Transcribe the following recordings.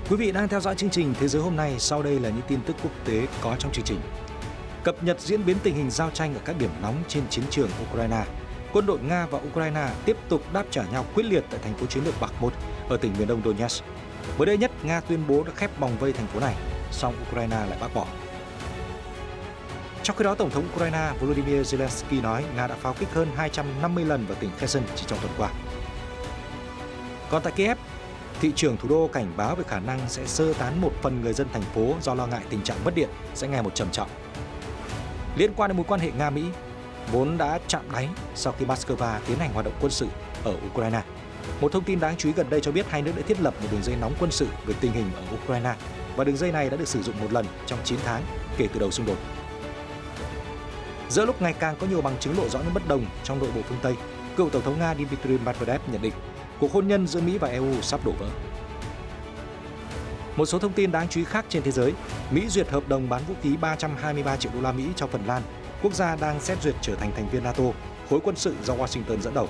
Quý vị đang theo dõi chương trình Thế giới hôm nay, sau đây là những tin tức quốc tế có trong chương trình. Cập nhật diễn biến tình hình giao tranh ở các điểm nóng trên chiến trường Ukraine. Quân đội Nga và Ukraine tiếp tục đáp trả nhau quyết liệt tại thành phố chiến lược Bakhmut ở tỉnh miền đông Donetsk. Mới đây nhất, Nga tuyên bố đã khép vòng vây thành phố này, song Ukraine lại bác bỏ. Trong khi đó, Tổng thống Ukraine Volodymyr Zelensky nói Nga đã pháo kích hơn 250 lần vào tỉnh Kherson chỉ trong tuần qua. Còn tại Kiev, thị trưởng thủ đô cảnh báo về khả năng sẽ sơ tán một phần người dân thành phố do lo ngại tình trạng mất điện sẽ ngày một trầm trọng. Liên quan đến mối quan hệ Nga-Mỹ, vốn đã chạm đáy sau khi Moscow tiến hành hoạt động quân sự ở Ukraine. Một thông tin đáng chú ý gần đây cho biết hai nước đã thiết lập một đường dây nóng quân sự về tình hình ở Ukraine và đường dây này đã được sử dụng một lần trong 9 tháng kể từ đầu xung đột. Giữa lúc ngày càng có nhiều bằng chứng lộ rõ những bất đồng trong nội bộ phương Tây, cựu Tổng thống Nga Dmitry Medvedev nhận định cuộc hôn nhân giữa Mỹ và EU sắp đổ vỡ. Một số thông tin đáng chú ý khác trên thế giới, Mỹ duyệt hợp đồng bán vũ khí 323 triệu đô la Mỹ cho Phần Lan, quốc gia đang xét duyệt trở thành thành viên NATO, khối quân sự do Washington dẫn đầu.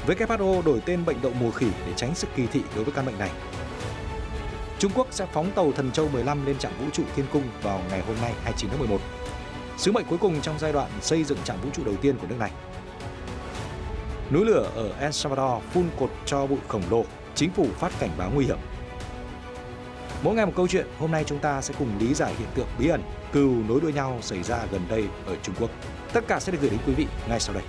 WHO đổi tên bệnh đậu mùa khỉ để tránh sự kỳ thị đối với căn bệnh này. Trung Quốc sẽ phóng tàu Thần Châu 15 lên trạm vũ trụ Thiên Cung vào ngày hôm nay 29 tháng 11. Sứ mệnh cuối cùng trong giai đoạn xây dựng trạm vũ trụ đầu tiên của nước này. Núi lửa ở El Salvador phun cột tro bụi khổng lồ, chính phủ phát cảnh báo nguy hiểm. Mỗi ngày một câu chuyện, hôm nay chúng ta sẽ cùng lý giải hiện tượng bí ẩn cừu nối đuôi nhau xảy ra gần đây ở Trung Quốc. Tất cả sẽ được gửi đến quý vị ngay sau đây.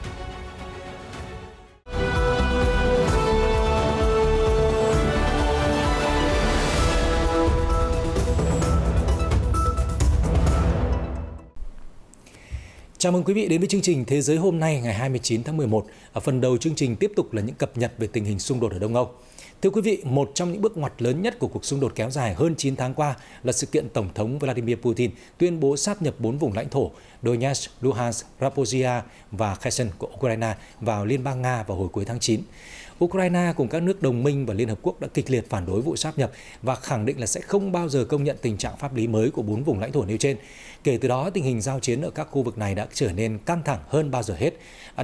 Chào mừng quý vị đến với chương trình Thế giới hôm nay ngày 29 tháng 11. Ở phần đầu chương trình tiếp tục là những cập nhật về tình hình xung đột ở Đông Âu. Thưa quý vị, một trong những bước ngoặt lớn nhất của cuộc xung đột kéo dài hơn 9 tháng qua là sự kiện Tổng thống Vladimir Putin tuyên bố sáp nhập 4 vùng lãnh thổ Donetsk, Luhansk, Zaporizhia và Kherson của Ukraine vào Liên bang Nga vào hồi cuối tháng 9. Ukraine cùng các nước đồng minh và Liên Hợp Quốc đã kịch liệt phản đối vụ sáp nhập và khẳng định là sẽ không bao giờ công nhận tình trạng pháp lý mới của 4 vùng lãnh thổ nêu trên. Kể từ đó, tình hình giao chiến ở các khu vực này đã trở nên căng thẳng hơn bao giờ hết.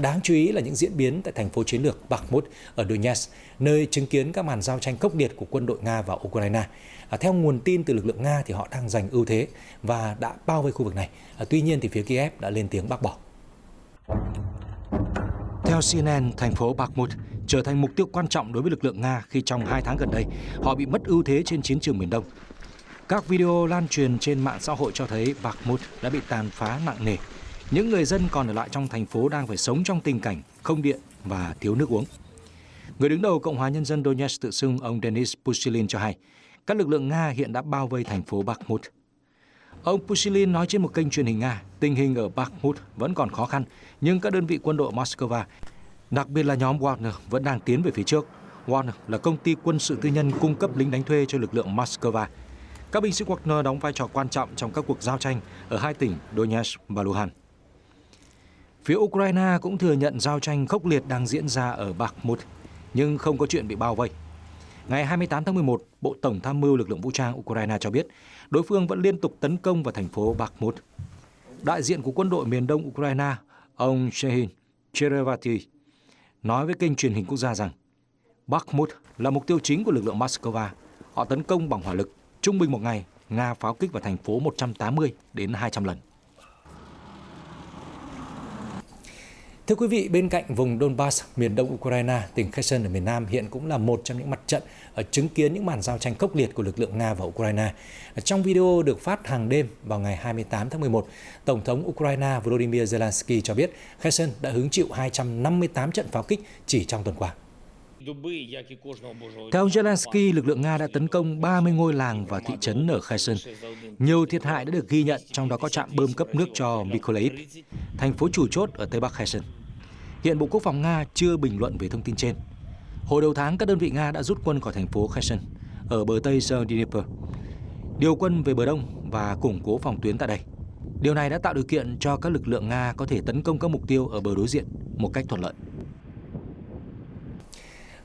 Đáng chú ý là những diễn biến tại thành phố chiến lược Bakhmut ở Donetsk, nơi chứng kiến các màn giao tranh khốc liệt của quân đội Nga và Ukraine. Theo nguồn tin từ lực lượng Nga thì họ đang giành ưu thế và đã bao vây khu vực này. Tuy nhiên thì phía Kiev đã lên tiếng bác bỏ. Theo CNN, thành phố Bakhmut trở thành mục tiêu quan trọng đối với lực lượng Nga khi trong 2 tháng gần đây họ bị mất ưu thế trên chiến trường miền Đông. Các video lan truyền trên mạng xã hội cho thấy Bakhmut đã bị tàn phá nặng nề. Những người dân còn ở lại trong thành phố đang phải sống trong tình cảnh không điện và thiếu nước uống. Người đứng đầu Cộng hòa Nhân dân Donetsk tự xưng ông Denis Pushilin cho hay, các lực lượng Nga hiện đã bao vây thành phố Bakhmut. Ông Pushilin nói trên một kênh truyền hình Nga, tình hình ở Bakhmut vẫn còn khó khăn, nhưng các đơn vị quân đội Moscow, đặc biệt là nhóm Wagner, vẫn đang tiến về phía trước. Wagner là công ty quân sự tư nhân cung cấp lính đánh thuê cho lực lượng Moscow. Các binh sĩ Wagner đóng vai trò quan trọng trong các cuộc giao tranh ở hai tỉnh Donetsk và Luhansk. Phía Ukraine cũng thừa nhận giao tranh khốc liệt đang diễn ra ở Bakhmut, nhưng không có chuyện bị bao vây. Ngày 28 tháng 11, Bộ Tổng tham mưu lực lượng vũ trang Ukraine cho biết đối phương vẫn liên tục tấn công vào thành phố Bakhmut. Đại diện của quân đội miền đông Ukraine, ông Shehin Cherevati, nói với kênh truyền hình quốc gia rằng Bakhmut là mục tiêu chính của lực lượng Moscow. Họ tấn công bằng hỏa lực. Trung bình một ngày, Nga pháo kích vào thành phố 180 đến 200 lần. Thưa quý vị, bên cạnh vùng Donbass, miền đông Ukraine, tỉnh Kherson ở miền Nam hiện cũng là một trong những mặt trận chứng kiến những màn giao tranh khốc liệt của lực lượng Nga và Ukraine. Trong video được phát hàng đêm vào ngày 28 tháng 11, Tổng thống Ukraine Volodymyr Zelensky cho biết Kherson đã hứng chịu 258 trận pháo kích chỉ trong tuần qua. Theo Zelensky, lực lượng Nga đã tấn công 30 ngôi làng và thị trấn ở Kherson. Nhiều thiệt hại đã được ghi nhận, trong đó có trạm bơm cấp nước cho Mykolaiv, thành phố chủ chốt ở Tây Bắc Kherson. Hiện Bộ Quốc phòng Nga chưa bình luận về thông tin trên. Hồi đầu tháng, các đơn vị Nga đã rút quân khỏi thành phố Kherson ở bờ Tây sông Dnieper, điều quân về bờ Đông và củng cố phòng tuyến tại đây. Điều này đã tạo điều kiện cho các lực lượng Nga có thể tấn công các mục tiêu ở bờ đối diện một cách thuận lợi.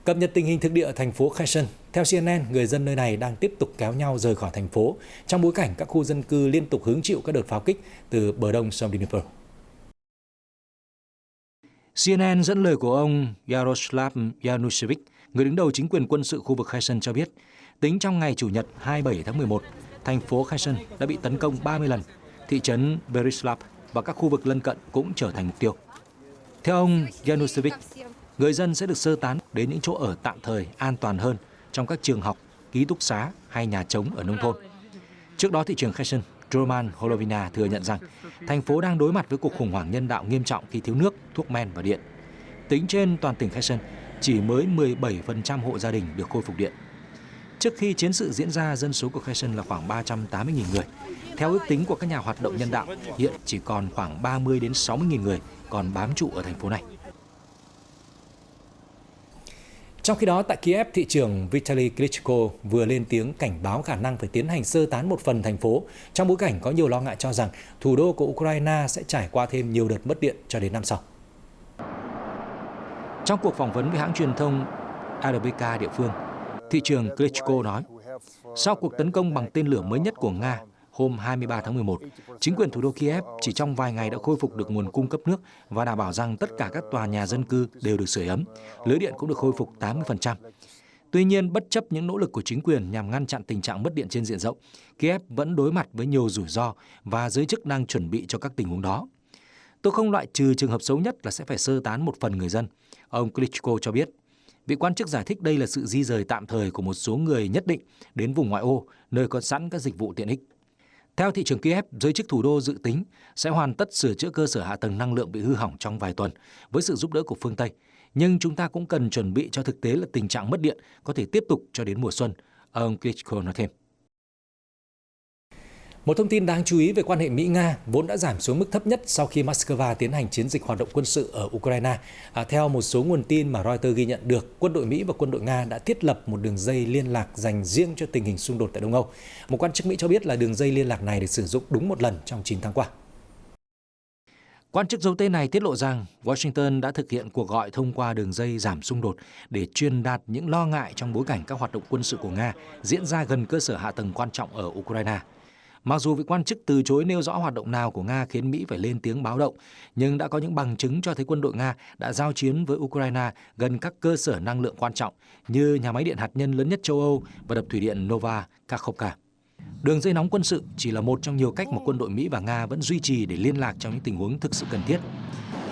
Cập nhật tình hình thực địa ở thành phố Kherson. Theo CNN, người dân nơi này đang tiếp tục kéo nhau rời khỏi thành phố trong bối cảnh các khu dân cư liên tục hứng chịu các đợt pháo kích từ bờ đông sông Dnieper. CNN dẫn lời của ông Yaroslav Yanushevich, người đứng đầu chính quyền quân sự khu vực Kherson cho biết, Tính trong ngày Chủ nhật 27 tháng 11, thành phố Kherson đã bị tấn công 30 lần, thị trấn Berislav và các khu vực lân cận cũng trở thành mục tiêu. Theo ông Yanushevich, người dân sẽ được sơ tán đến những chỗ ở tạm thời an toàn hơn trong các trường học, ký túc xá hay nhà trống ở nông thôn. Trước đó, thị trưởng Kherson Roman Holovina thừa nhận rằng thành phố đang đối mặt với cuộc khủng hoảng nhân đạo nghiêm trọng khi thiếu nước, thuốc men và điện. Tính trên toàn tỉnh Kherson, chỉ mới 17% hộ gia đình được khôi phục điện. Trước khi chiến sự diễn ra, dân số của Kherson là khoảng 380.000 người. Theo ước tính của các nhà hoạt động nhân đạo, hiện chỉ còn khoảng 30 đến 60.000 người còn bám trụ ở thành phố này. Trong khi đó, tại Kiev, thị trưởng Vitaly Klitschko vừa lên tiếng cảnh báo khả năng phải tiến hành sơ tán một phần thành phố, trong bối cảnh có nhiều lo ngại cho rằng thủ đô của Ukraine sẽ trải qua thêm nhiều đợt mất điện cho đến năm sau. Trong cuộc phỏng vấn với hãng truyền thông RBK địa phương, thị trưởng Klitschko nói, sau cuộc tấn công bằng tên lửa mới nhất của Nga hôm 23 tháng 11, chính quyền thủ đô Kiev chỉ trong vài ngày đã khôi phục được nguồn cung cấp nước và đảm bảo rằng tất cả các tòa nhà dân cư đều được sưởi ấm, lưới điện cũng được khôi phục 80%. Tuy nhiên, bất chấp những nỗ lực của chính quyền nhằm ngăn chặn tình trạng mất điện trên diện rộng, Kiev vẫn đối mặt với nhiều rủi ro và giới chức đang chuẩn bị cho các tình huống đó. Tôi không loại trừ trường hợp xấu nhất là sẽ phải sơ tán một phần người dân, ông Klitschko cho biết. Vị quan chức giải thích đây là sự di rời tạm thời của một số người nhất định đến vùng ngoại ô, nơi có sẵn các dịch vụ tiện ích. Theo thị trưởng Kiev, giới chức thủ đô dự tính sẽ hoàn tất sửa chữa cơ sở hạ tầng năng lượng bị hư hỏng trong vài tuần với sự giúp đỡ của phương Tây. Nhưng chúng ta cũng cần chuẩn bị cho thực tế là tình trạng mất điện có thể tiếp tục cho đến mùa xuân, ông Klitschko nói thêm. Một thông tin đáng chú ý về quan hệ Mỹ-Nga vốn đã giảm xuống mức thấp nhất sau khi Moscow tiến hành chiến dịch hoạt động quân sự ở Ukraine. Theo một số nguồn tin mà Reuters ghi nhận được, quân đội Mỹ và quân đội Nga đã thiết lập một đường dây liên lạc dành riêng cho tình hình xung đột tại Đông Âu. Một quan chức Mỹ cho biết là đường dây liên lạc này được sử dụng đúng một lần trong 9 tháng qua. Quan chức giấu tên này tiết lộ rằng Washington đã thực hiện cuộc gọi thông qua đường dây giảm xung đột để truyền đạt những lo ngại trong bối cảnh các hoạt động quân sự của Nga diễn ra gần cơ sở hạ tầng quan trọng ở Ukraine. Mặc dù vị quan chức từ chối nêu rõ hoạt động nào của Nga khiến Mỹ phải lên tiếng báo động, nhưng đã có những bằng chứng cho thấy quân đội Nga đã giao chiến với Ukraine gần các cơ sở năng lượng quan trọng như nhà máy điện hạt nhân lớn nhất châu Âu và đập thủy điện Nova Kakhovka. Đường dây nóng quân sự chỉ là một trong nhiều cách mà quân đội Mỹ và Nga vẫn duy trì để liên lạc trong những tình huống thực sự cần thiết.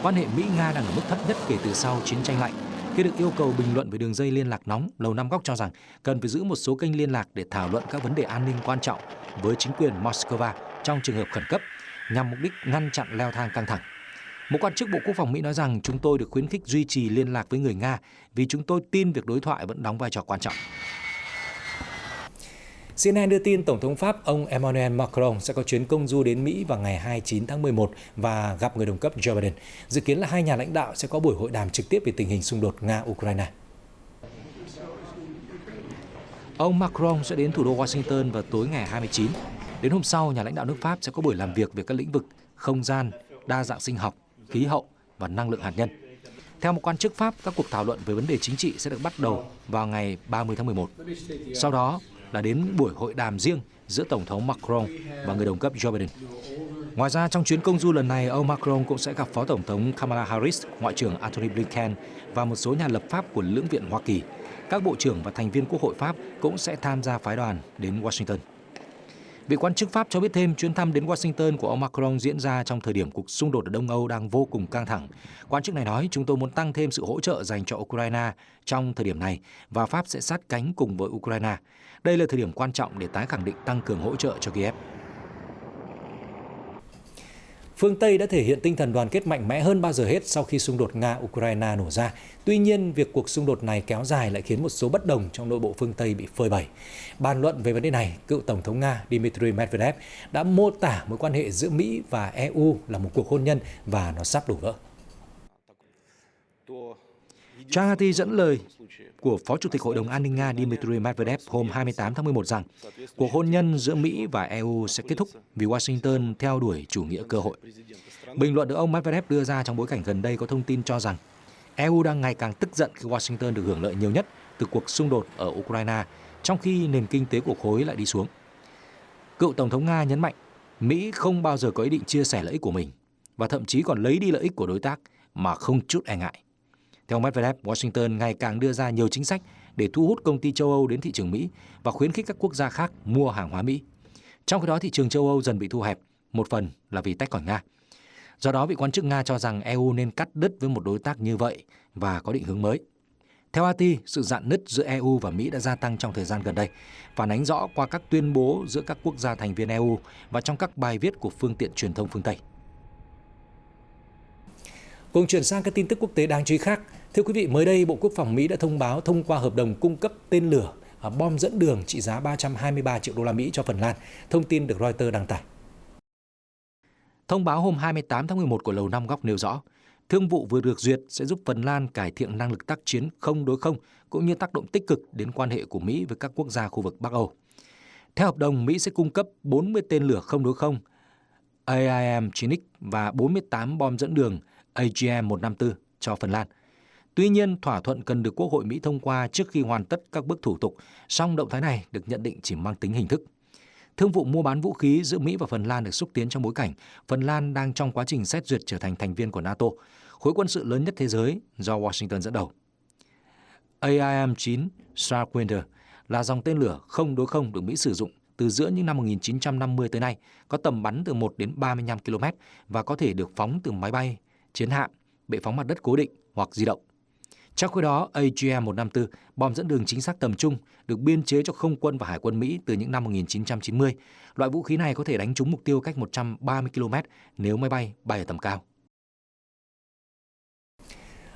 Quan hệ Mỹ-Nga đang ở mức thấp nhất kể từ sau chiến tranh lạnh. Khi được yêu cầu bình luận về đường dây liên lạc nóng, Lầu Năm Góc cho rằng cần phải giữ một số kênh liên lạc để thảo luận các vấn đề an ninh quan trọng với chính quyền Moscow trong trường hợp khẩn cấp, nhằm mục đích ngăn chặn leo thang căng thẳng. Một quan chức Bộ Quốc phòng Mỹ nói rằng chúng tôi được khuyến khích duy trì liên lạc với người Nga vì chúng tôi tin việc đối thoại vẫn đóng vai trò quan trọng. CNN đưa tin Tổng thống Pháp ông Emmanuel Macron sẽ có chuyến công du đến Mỹ vào ngày 29 tháng 11 và gặp người đồng cấp Joe Biden. Dự kiến là hai nhà lãnh đạo sẽ có buổi hội đàm trực tiếp về tình hình xung đột Nga-Ukraine. Ông Macron sẽ đến thủ đô Washington vào tối ngày 29. Đến hôm sau, nhà lãnh đạo nước Pháp sẽ có buổi làm việc về các lĩnh vực không gian, đa dạng sinh học, khí hậu và năng lượng hạt nhân. Theo một quan chức Pháp, các cuộc thảo luận về vấn đề chính trị sẽ được bắt đầu vào ngày 30 tháng 11. Sau đó là đến buổi hội đàm riêng giữa Tổng thống Macron và người đồng cấp Joe Biden. Ngoài ra, trong chuyến công du lần này, ông Macron cũng sẽ gặp Phó Tổng thống Kamala Harris, Ngoại trưởng Antony Blinken và một số nhà lập pháp của Lưỡng viện Hoa Kỳ. Các bộ trưởng và thành viên Quốc hội Pháp cũng sẽ tham gia phái đoàn đến Washington. Vị quan chức Pháp cho biết thêm chuyến thăm đến Washington của ông Macron diễn ra trong thời điểm cuộc xung đột ở Đông Âu đang vô cùng căng thẳng. Quan chức này nói, chúng tôi muốn tăng thêm sự hỗ trợ dành cho Ukraine trong thời điểm này và Pháp sẽ sát cánh cùng với Ukraine. Đây là thời điểm quan trọng để tái khẳng định tăng cường hỗ trợ cho Kiev. Phương Tây đã thể hiện tinh thần đoàn kết mạnh mẽ hơn bao giờ hết sau khi xung đột Nga-Ukraine nổ ra. Tuy nhiên, việc cuộc xung đột này kéo dài lại khiến một số bất đồng trong nội bộ phương Tây bị phơi bày. Bàn luận về vấn đề này, cựu Tổng thống Nga Dmitry Medvedev đã mô tả mối quan hệ giữa Mỹ và EU là một cuộc hôn nhân và nó sắp đổ vỡ. Trang HT dẫn lời của Phó Chủ tịch Hội đồng An ninh Nga Dmitry Medvedev hôm 28 tháng 11 rằng cuộc hôn nhân giữa Mỹ và EU sẽ kết thúc vì Washington theo đuổi chủ nghĩa cơ hội. Bình luận được ông Medvedev đưa ra trong bối cảnh gần đây có thông tin cho rằng EU đang ngày càng tức giận khi Washington được hưởng lợi nhiều nhất từ cuộc xung đột ở Ukraine, trong khi nền kinh tế của khối lại đi xuống. Cựu Tổng thống Nga nhấn mạnh Mỹ không bao giờ có ý định chia sẻ lợi ích của mình và thậm chí còn lấy đi lợi ích của đối tác mà không chút e ngại. Theo Medvedev, Washington ngày càng đưa ra nhiều chính sách để thu hút công ty châu Âu đến thị trường Mỹ và khuyến khích các quốc gia khác mua hàng hóa Mỹ. Trong khi đó, thị trường châu Âu dần bị thu hẹp, một phần là vì tách khỏi Nga. Do đó, vị quan chức Nga cho rằng EU nên cắt đứt với một đối tác như vậy và có định hướng mới. Theo RT, sự rạn nứt giữa EU và Mỹ đã gia tăng trong thời gian gần đây, phản ánh rõ qua các tuyên bố giữa các quốc gia thành viên EU và trong các bài viết của phương tiện truyền thông phương Tây. Cùng chuyển sang các tin tức quốc tế đáng chú ý khác. Thưa quý vị, mới đây Bộ Quốc phòng Mỹ đã thông báo thông qua hợp đồng cung cấp tên lửa bom dẫn đường trị giá 323 triệu đô la Mỹ cho Phần Lan, thông tin được Reuters đăng tải. Thông báo hôm 28 tháng 11 của Lầu Năm Góc nêu rõ, thương vụ vừa được duyệt sẽ giúp Phần Lan cải thiện năng lực tác chiến không đối không, cũng như tác động tích cực đến quan hệ của Mỹ với các quốc gia khu vực Bắc Âu. Theo hợp đồng, Mỹ sẽ cung cấp 40 tên lửa không đối không AIM-9X và 48 bom dẫn đường AGM-154 cho Phần Lan. Tuy nhiên, thỏa thuận cần được Quốc hội Mỹ thông qua trước khi hoàn tất các bước thủ tục, song động thái này được nhận định chỉ mang tính hình thức. Thương vụ mua bán vũ khí giữa Mỹ và Phần Lan được xúc tiến trong bối cảnh Phần Lan đang trong quá trình xét duyệt trở thành thành viên của NATO, khối quân sự lớn nhất thế giới do Washington dẫn đầu. AIM-9 Starwinder là dòng tên lửa không đối không được Mỹ sử dụng từ giữa những năm 1950 tới nay, có tầm bắn từ 1 đến 35 km và có thể được phóng từ máy bay, chiến hạm, bệ phóng mặt đất cố định hoặc di động. Trong khi đó, AGM-154, bom dẫn đường chính xác tầm trung, được biên chế cho không quân và hải quân Mỹ từ những năm 1990. Loại vũ khí này có thể đánh trúng mục tiêu cách 130 km nếu máy bay bay ở tầm cao.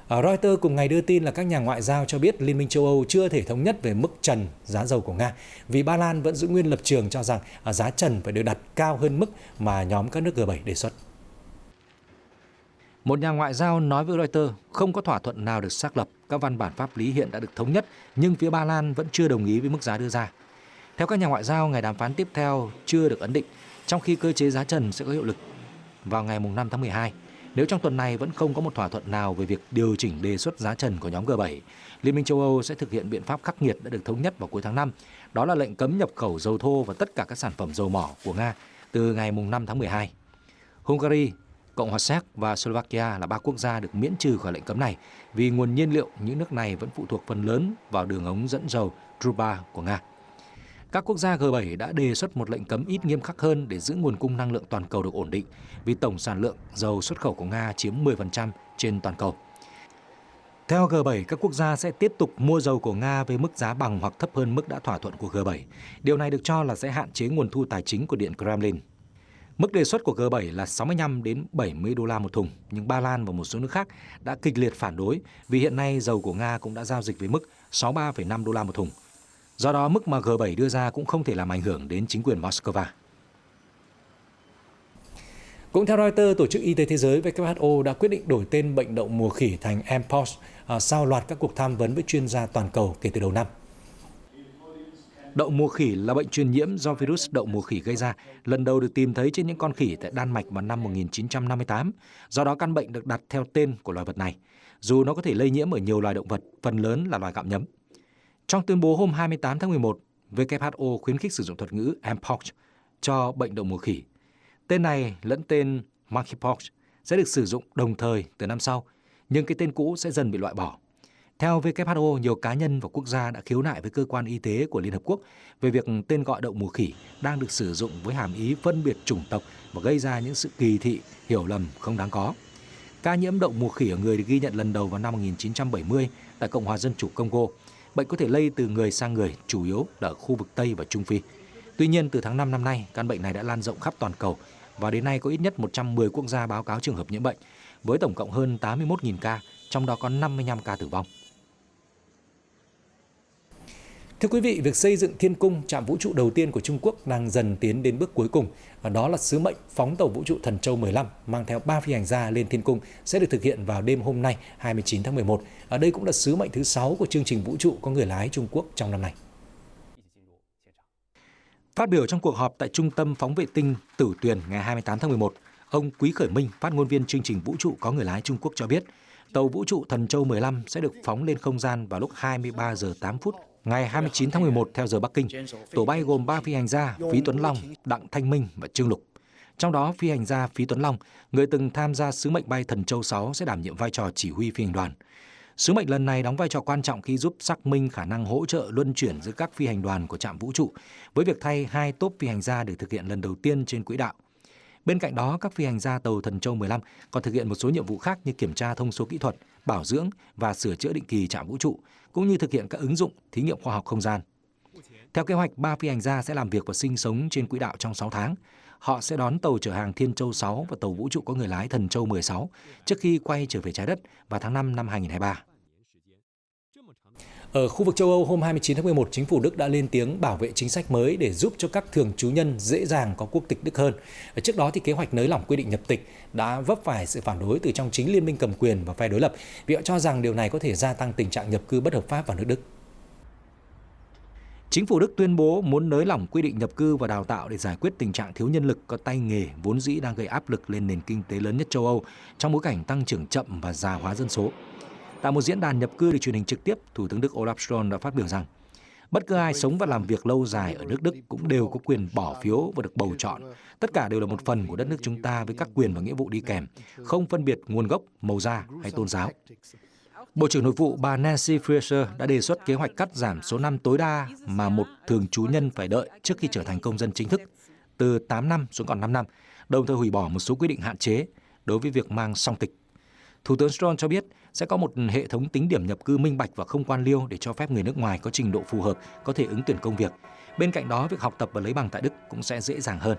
Reuters cùng ngày đưa tin là các nhà ngoại giao cho biết Liên minh châu Âu chưa thể thống nhất về mức trần giá dầu của Nga, vì Ba Lan vẫn giữ nguyên lập trường cho rằng giá trần phải được đặt cao hơn mức mà nhóm các nước G7 đề xuất. Một nhà ngoại giao nói với Reuters không có thỏa thuận nào được xác lập, các văn bản pháp lý hiện đã được thống nhất, nhưng phía Ba Lan vẫn chưa đồng ý với mức giá đưa ra. Theo các nhà ngoại giao, ngày đàm phán tiếp theo chưa được ấn định, trong khi cơ chế giá trần sẽ có hiệu lực vào ngày 5 tháng 12. Nếu trong tuần này vẫn không có một thỏa thuận nào về việc điều chỉnh đề xuất giá trần của nhóm G7, Liên minh châu Âu sẽ thực hiện biện pháp khắc nghiệt đã được thống nhất vào cuối tháng 5, đó là lệnh cấm nhập khẩu dầu thô và tất cả các sản phẩm dầu mỏ của Nga từ ngày 5 tháng 12. Hungary, Cộng hòa Séc và Slovakia là 3 quốc gia được miễn trừ khỏi lệnh cấm này vì nguồn nhiên liệu những nước này vẫn phụ thuộc phần lớn vào đường ống dẫn dầu Drupa của Nga. Các quốc gia G7 đã đề xuất một lệnh cấm ít nghiêm khắc hơn để giữ nguồn cung năng lượng toàn cầu được ổn định, vì tổng sản lượng dầu xuất khẩu của Nga chiếm 10% trên toàn cầu. Theo G7, các quốc gia sẽ tiếp tục mua dầu của Nga với mức giá bằng hoặc thấp hơn mức đã thỏa thuận của G7. Điều này được cho là sẽ hạn chế nguồn thu tài chính của Điện Kremlin. Mức đề xuất của G7 là 65 đến 70 đô la một thùng, nhưng Ba Lan và một số nước khác đã kịch liệt phản đối vì hiện nay dầu của Nga cũng đã giao dịch với mức 63,5 đô la một thùng. Do đó, mức mà G7 đưa ra cũng không thể làm ảnh hưởng đến chính quyền Moscow. Cũng theo Reuters, Tổ chức Y tế Thế giới WHO đã quyết định đổi tên bệnh đậu mùa khỉ thành Mpox sau loạt các cuộc tham vấn với chuyên gia toàn cầu kể từ đầu năm. Đậu mùa khỉ là bệnh truyền nhiễm do virus đậu mùa khỉ gây ra, lần đầu được tìm thấy trên những con khỉ tại Đan Mạch vào năm 1958. Do đó, căn bệnh được đặt theo tên của loài vật này, dù nó có thể lây nhiễm ở nhiều loài động vật, phần lớn là loài gặm nhấm. Trong tuyên bố hôm 28 tháng 11, WHO khuyến khích sử dụng thuật ngữ Mpox cho bệnh đậu mùa khỉ. Tên này lẫn tên Monkeypox sẽ được sử dụng đồng thời từ năm sau, nhưng cái tên cũ sẽ dần bị loại bỏ. Theo WHO, nhiều cá nhân và quốc gia đã khiếu nại với cơ quan y tế của Liên Hợp Quốc về việc tên gọi đậu mùa khỉ đang được sử dụng với hàm ý phân biệt chủng tộc và gây ra những sự kỳ thị, hiểu lầm không đáng có. Ca nhiễm đậu mùa khỉ ở người được ghi nhận lần đầu vào năm 1970 tại Cộng hòa Dân chủ Congo. Bệnh có thể lây từ người sang người, chủ yếu là ở khu vực Tây và Trung Phi. Tuy nhiên, từ tháng 5 năm nay, căn bệnh này đã lan rộng khắp toàn cầu và đến nay có ít nhất 110 quốc gia báo cáo trường hợp nhiễm bệnh, với tổng cộng hơn 81.000 ca, trong đó có 55 ca tử vong. Thưa quý vị, việc xây dựng Thiên Cung, trạm vũ trụ đầu tiên của Trung Quốc đang dần tiến đến bước cuối cùng, và đó là sứ mệnh phóng tàu vũ trụ Thần Châu 15 mang theo 3 phi hành gia lên Thiên Cung sẽ được thực hiện vào đêm hôm nay 29 tháng 11. Ở đây cũng là sứ mệnh thứ 6 của chương trình vũ trụ có người lái Trung Quốc trong năm nay. Phát biểu trong cuộc họp tại Trung tâm Phóng vệ tinh Tử Tuyền ngày 28 tháng 11, ông Quý Khởi Minh, phát ngôn viên chương trình vũ trụ có người lái Trung Quốc cho biết, tàu vũ trụ Thần Châu 15 sẽ được phóng lên không gian vào lúc 23 giờ 8 phút ngày 29 tháng 11 theo giờ Bắc Kinh. Tổ bay gồm 3 phi hành gia Phí Tuấn Long, Đặng Thanh Minh và Trương Lục. Trong đó, phi hành gia Phí Tuấn Long, người từng tham gia sứ mệnh bay Thần Châu 6 sẽ đảm nhiệm vai trò chỉ huy phi hành đoàn. Sứ mệnh lần này đóng vai trò quan trọng khi giúp xác minh khả năng hỗ trợ luân chuyển giữa các phi hành đoàn của trạm vũ trụ, với việc thay 2 tốp phi hành gia để thực hiện lần đầu tiên trên quỹ đạo. Bên cạnh đó, các phi hành gia tàu Thần Châu 15 còn thực hiện một số nhiệm vụ khác như kiểm tra thông số kỹ thuật, bảo dưỡng và sửa chữa định kỳ trạm vũ trụ, cũng như thực hiện các ứng dụng thí nghiệm khoa học không gian. Theo kế hoạch, 3 phi hành gia sẽ làm việc và sinh sống trên quỹ đạo trong 6 tháng. Họ sẽ đón tàu chở hàng Thiên Châu 6 và tàu vũ trụ có người lái Thần Châu 16 trước khi quay trở về trái đất vào tháng 5 năm 2023. Ở khu vực châu Âu, hôm 29 tháng 11, chính phủ Đức đã lên tiếng bảo vệ chính sách mới để giúp cho các thường trú nhân dễ dàng có quốc tịch Đức hơn. Trước đó, thì kế hoạch nới lỏng quy định nhập tịch đã vấp phải sự phản đối từ trong chính liên minh cầm quyền và phe đối lập, vì họ cho rằng điều này có thể gia tăng tình trạng nhập cư bất hợp pháp vào nước Đức. Chính phủ Đức tuyên bố muốn nới lỏng quy định nhập cư và đào tạo để giải quyết tình trạng thiếu nhân lực có tay nghề vốn dĩ đang gây áp lực lên nền kinh tế lớn nhất châu Âu trong bối cảnh tăng trưởng chậm và già hóa dân số. Tại một diễn đàn nhập cư được truyền hình trực tiếp, Thủ tướng Đức Olaf Scholz đã phát biểu rằng bất cứ ai sống và làm việc lâu dài ở nước Đức cũng đều có quyền bỏ phiếu và được bầu chọn. Tất cả đều là một phần của đất nước chúng ta với các quyền và nghĩa vụ đi kèm, không phân biệt nguồn gốc, màu da hay tôn giáo. Bộ trưởng Nội vụ bà Nancy Faeser đã đề xuất kế hoạch cắt giảm số năm tối đa mà một thường trú nhân phải đợi trước khi trở thành công dân chính thức, từ 8 năm xuống còn 5 năm, đồng thời hủy bỏ một số quy định hạn chế đối với việc mang song tịch. Thủ tướng Scholz cho biết sẽ có một hệ thống tính điểm nhập cư minh bạch và không quan liêu để cho phép người nước ngoài có trình độ phù hợp có thể ứng tuyển công việc. Bên cạnh đó, việc học tập và lấy bằng tại Đức cũng sẽ dễ dàng hơn.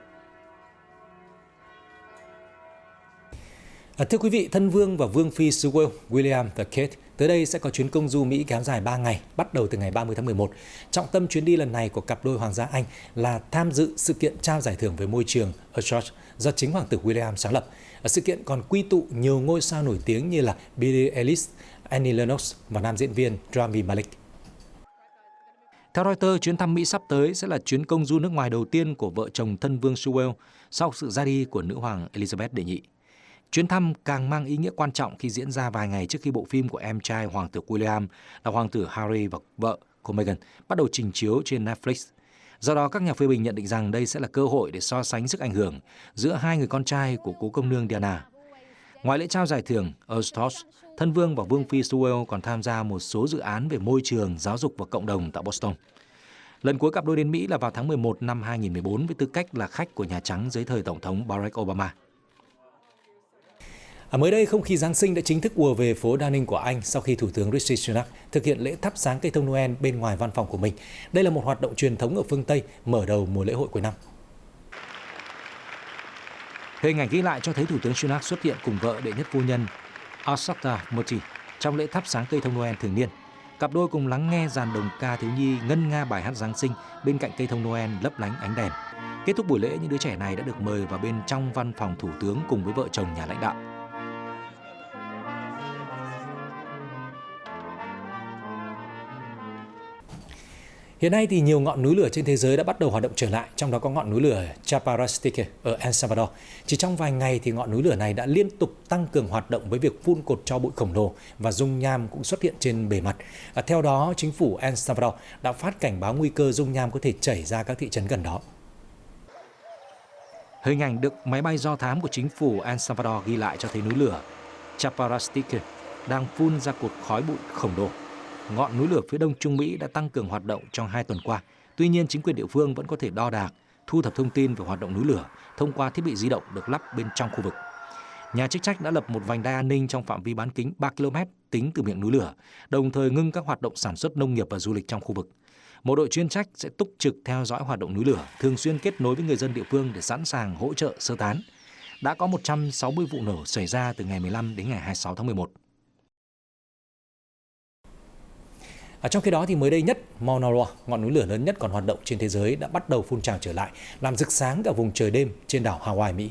Thưa quý vị, thân vương và vương phi xứ Wales, William và Kate tới đây sẽ có chuyến công du Mỹ kéo dài 3 ngày, bắt đầu từ ngày 30 tháng 11. Trọng tâm chuyến đi lần này của cặp đôi hoàng gia Anh là tham dự sự kiện trao giải thưởng về môi trường Earthshot do chính hoàng tử William sáng lập. Sự kiện còn quy tụ nhiều ngôi sao nổi tiếng như là Billie Eilish, Annie Lennox và nam diễn viên Rami Malek. Theo Reuters, chuyến thăm Mỹ sắp tới sẽ là chuyến công du nước ngoài đầu tiên của vợ chồng thân vương xứ Wales sau sự ra đi của nữ hoàng Elizabeth đệ nhị. Chuyến thăm càng mang ý nghĩa quan trọng khi diễn ra vài ngày trước khi bộ phim của em trai hoàng tử William là hoàng tử Harry và vợ của Meghan bắt đầu trình chiếu trên Netflix. Do đó, các nhà phê bình nhận định rằng đây sẽ là cơ hội để so sánh sức ảnh hưởng giữa hai người con trai của cố công nương Diana. Ngoài lễ trao giải thưởng Earthshot, thân vương và vương phi xứ Wales còn tham gia một số dự án về môi trường, giáo dục và cộng đồng tại Boston. Lần cuối cặp đôi đến Mỹ là vào tháng 11 năm 2014 với tư cách là khách của Nhà Trắng dưới thời Tổng thống Barack Obama. Mới đây, không khí Giáng sinh đã chính thức ùa về phố Downing của Anh sau khi Thủ tướng Rishi Sunak thực hiện lễ thắp sáng cây thông Noel bên ngoài văn phòng của mình. Đây là một hoạt động truyền thống ở phương Tây mở đầu mùa lễ hội cuối năm. Hình ảnh ghi lại cho thấy Thủ tướng Sunak xuất hiện cùng vợ đệ nhất phu nhân Asata Moti trong lễ thắp sáng cây thông Noel thường niên. Cặp đôi cùng lắng nghe dàn đồng ca thiếu nhi ngân nga bài hát Giáng sinh bên cạnh cây thông Noel lấp lánh ánh đèn. Kết thúc buổi lễ, những đứa trẻ này đã được mời vào bên trong văn phòng Thủ tướng cùng với vợ chồng nhà lãnh đạo. Hiện nay thì nhiều ngọn núi lửa trên thế giới đã bắt đầu hoạt động trở lại, trong đó có ngọn núi lửa Chapalmastique ở El Salvador. Chỉ trong vài ngày thì ngọn núi lửa này đã liên tục tăng cường hoạt động với việc phun cột tro bụi khổng lồ và dung nham cũng xuất hiện trên bề mặt. Theo đó, chính phủ El Salvador đã phát cảnh báo nguy cơ dung nham có thể chảy ra các thị trấn gần đó. Hình ảnh được máy bay do thám của chính phủ El Salvador ghi lại cho thấy núi lửa Chapalmastique đang phun ra cột khói bụi khổng lồ. Ngọn núi lửa phía đông Trung Mỹ đã tăng cường hoạt động trong 2 tuần qua. Tuy nhiên, chính quyền địa phương vẫn có thể đo đạc, thu thập thông tin về hoạt động núi lửa thông qua thiết bị di động được lắp bên trong khu vực. Nhà chức trách đã lập một vành đai an ninh trong phạm vi bán kính 3 km tính từ miệng núi lửa, đồng thời ngưng các hoạt động sản xuất nông nghiệp và du lịch trong khu vực. Một đội chuyên trách sẽ túc trực theo dõi hoạt động núi lửa, thường xuyên kết nối với người dân địa phương để sẵn sàng hỗ trợ sơ tán. Đã có 160 vụ nổ xảy ra từ ngày 15 đến ngày 26 tháng 11. Trong khi đó thì mới đây nhất, Mauna Loa, ngọn núi lửa lớn nhất còn hoạt động trên thế giới đã bắt đầu phun trào trở lại, làm rực sáng cả vùng trời đêm trên đảo Hawaii, Mỹ.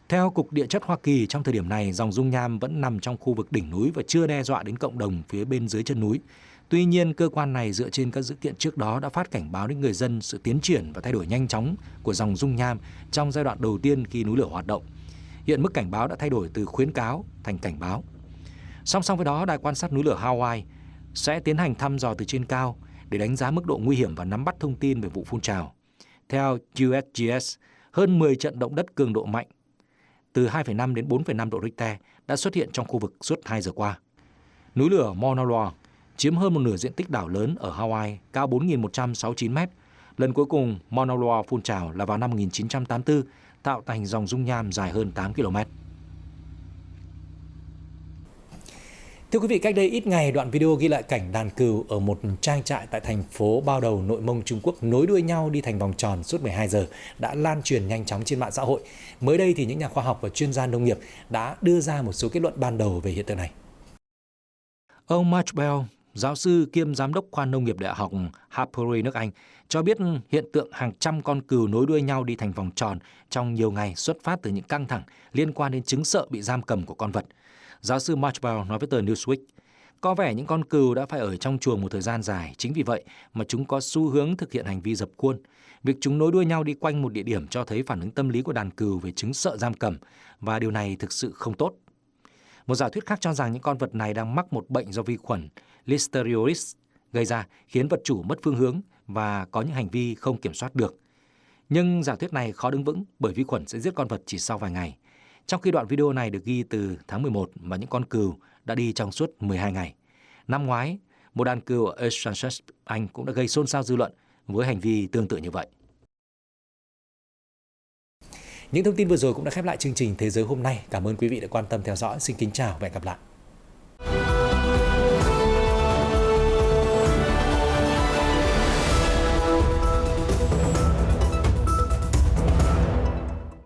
Theo Cục Địa chất Hoa Kỳ, trong thời điểm này, dòng dung nham vẫn nằm trong khu vực đỉnh núi và chưa đe dọa đến cộng đồng phía bên dưới chân núi. Tuy nhiên, cơ quan này dựa trên các dữ kiện trước đó đã phát cảnh báo đến người dân sự tiến triển và thay đổi nhanh chóng của dòng dung nham trong giai đoạn đầu tiên khi núi lửa hoạt động. Hiện mức cảnh báo đã thay đổi từ khuyến cáo thành cảnh báo. Song song với đó, Đài quan sát núi lửa Hawaii sẽ tiến hành thăm dò từ trên cao để đánh giá mức độ nguy hiểm và nắm bắt thông tin về vụ phun trào. Theo USGS, hơn 10 trận động đất cường độ mạnh từ 2,5 đến 4,5 độ Richter đã xuất hiện trong khu vực suốt 2 giờ qua. Núi lửa Mauna Loa chiếm hơn một nửa diện tích đảo lớn ở Hawaii, cao 4.169 mét. Lần cuối cùng Mauna Loa phun trào là vào năm 1984, tạo thành dòng dung nham dài hơn 8 km. Thưa quý vị, cách đây ít ngày, đoạn video ghi lại cảnh đàn cừu ở một trang trại tại thành phố Bao Đầu, Nội Mông, Trung Quốc nối đuôi nhau đi thành vòng tròn suốt 12 giờ đã lan truyền nhanh chóng trên mạng xã hội. Mới đây thì những nhà khoa học và chuyên gia nông nghiệp đã đưa ra một số kết luận ban đầu về hiện tượng này. Ông Mark Bell, giáo sư kiêm giám đốc khoa nông nghiệp Đại học Harvard nước Anh, cho biết hiện tượng hàng trăm con cừu nối đuôi nhau đi thành vòng tròn trong nhiều ngày xuất phát từ những căng thẳng liên quan đến chứng sợ bị giam cầm của con vật. Giáo sư Mark Bell nói với tờ Newsweek, có vẻ những con cừu đã phải ở trong chuồng một thời gian dài, chính vì vậy mà chúng có xu hướng thực hiện hành vi dập khuôn. Việc chúng nối đuôi nhau đi quanh một địa điểm cho thấy phản ứng tâm lý của đàn cừu về chứng sợ giam cầm, và điều này thực sự không tốt. Một giả thuyết khác cho rằng những con vật này đang mắc một bệnh do vi khuẩn Listeriosis gây ra, khiến vật chủ mất phương hướng và có những hành vi không kiểm soát được. Nhưng giả thuyết này khó đứng vững bởi vi khuẩn sẽ giết con vật chỉ sau vài ngày. Trong khi đoạn video này được ghi từ tháng 11 và những con cừu đã đi trong suốt 12 ngày. Năm ngoái, một đàn cừu ở East Sussex, Anh cũng đã gây xôn xao dư luận với hành vi tương tự như vậy. Những thông tin vừa rồi cũng đã khép lại chương trình Thế giới hôm nay. Cảm ơn quý vị đã quan tâm theo dõi. Xin kính chào và hẹn gặp lại.